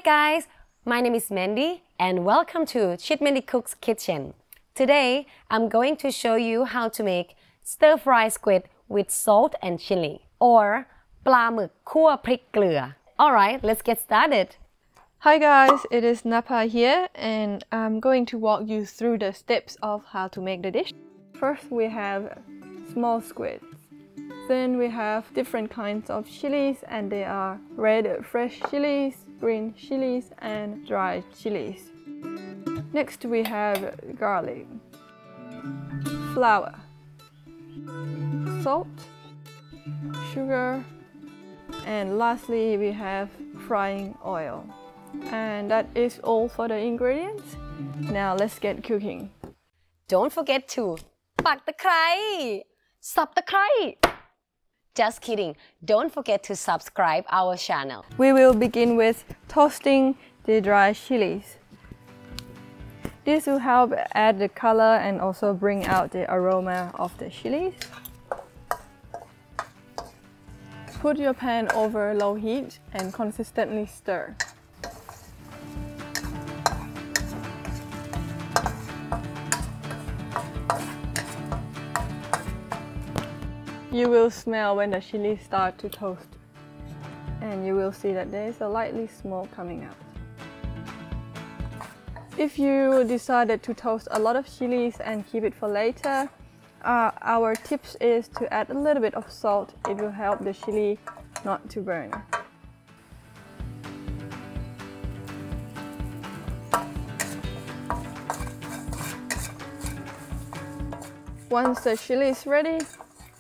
guys, my name is Mandy and welcome to Mandy Cooks Kitchen. Today, I'm going to show you how to make stir-fry squid with salt and chili or ปลาหมึกคั่วพริกเกลือ Alright, let's get started. Hi guys, it is Napa here and I'm going to walk you through the steps of how to make the dish. First we have small squids. Then we have different kinds of chilies and they are red fresh chilies, green chilies and dry chilies. Next we have garlic, flour, salt, sugar, and lastly we have frying oil. And that is all for the ingredients. Now let's get cooking. Don't forget to ปักตะไคร้สับตะไคร้ Just kidding. Don't forget to subscribe our channel. We will begin with toasting the dry chilies. This will help add the color and also bring out the aroma of the chilies. Put your pan over low heat and consistently stir. You will smell when the chili start to toast, and you will see that there is a lightly smoke coming out. If you decided to toast a lot of chilies and keep it for later, our tips is to add a little bit of salt. It will help the chili not to burn. Once the chili is ready,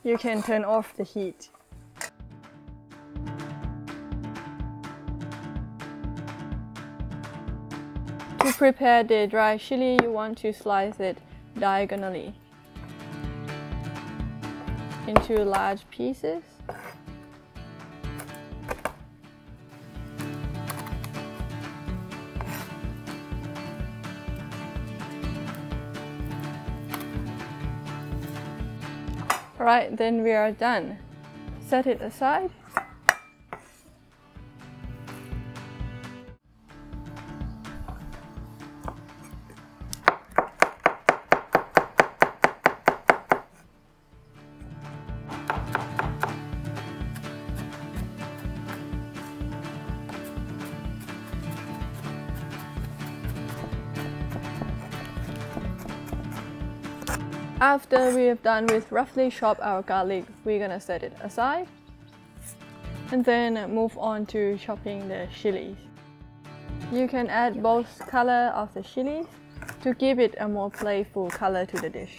you can turn off the heat. To prepare the dry chili, you want to slice it diagonally into large pieces. Alright, then we are done. Set it aside. After we have done with roughly chop our garlic, we're gonna set it aside and then move on to chopping the chilies. You can add both color of the chilies to give it a more playful color to the dish.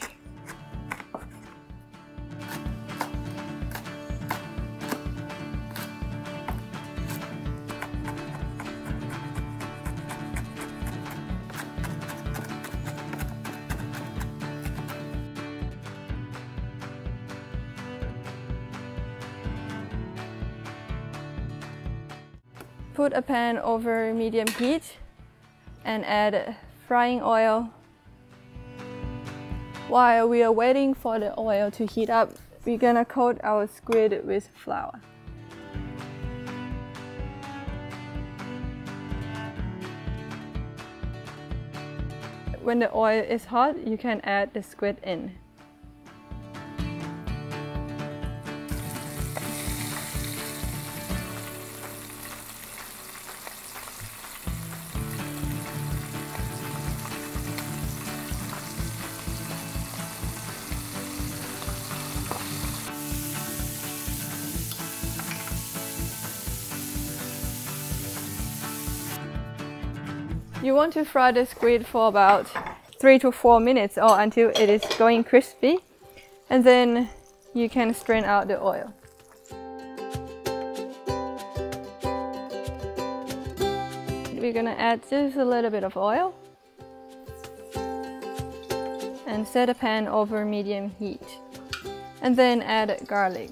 Put a pan over medium heat and add frying oil. While we are waiting for the oil to heat up, we're gonna coat our squid with flour. When the oil is hot, you can add the squid in. You want to fry the squid for about 3 to 4 minutes or until it is going crispy, and then you can strain out the oil. We're gonna add just a little bit of oil and set a pan over medium heat, and then add garlic.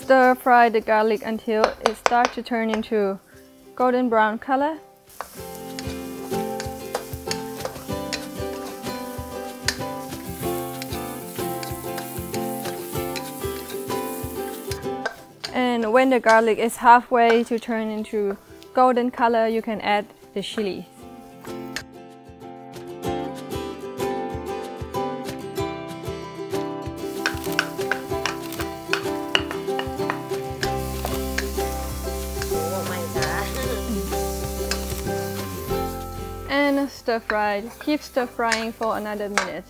Stir fry the garlic until it starts to turn into golden brown color. And when the garlic is halfway to turn into golden color, you can add the chili. Oh my god. And stir fry. Keep stir frying for another minute.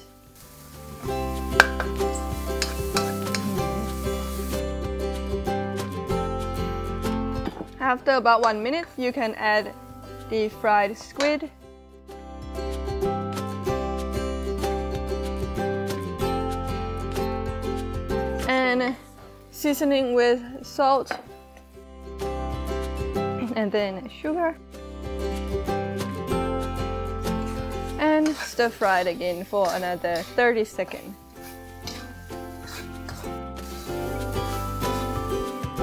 After about 1 minute, you can add the fried squid. And seasoning with salt and then sugar. And stir fry it again for another 30 seconds.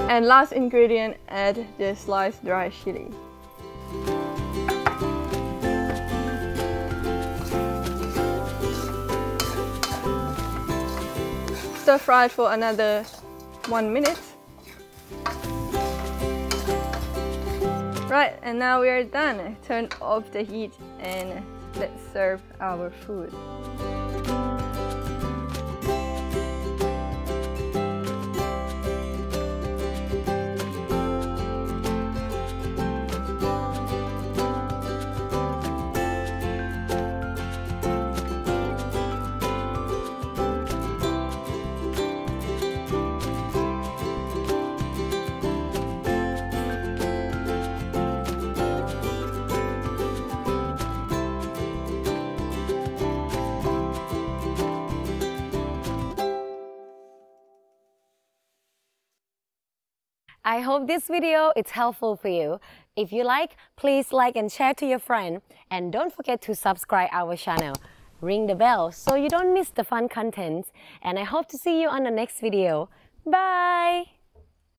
And last ingredient, add the sliced dry chili. Stir fry for another 1 minute. Right, and now we are done. Turn off the heat and let's serve our food. I hope this video is helpful for you. If you like, please like and share to your friend. And don't forget to subscribe our channel. Ring the bell so you don't miss the fun content. And I hope to see you on the next video. Bye!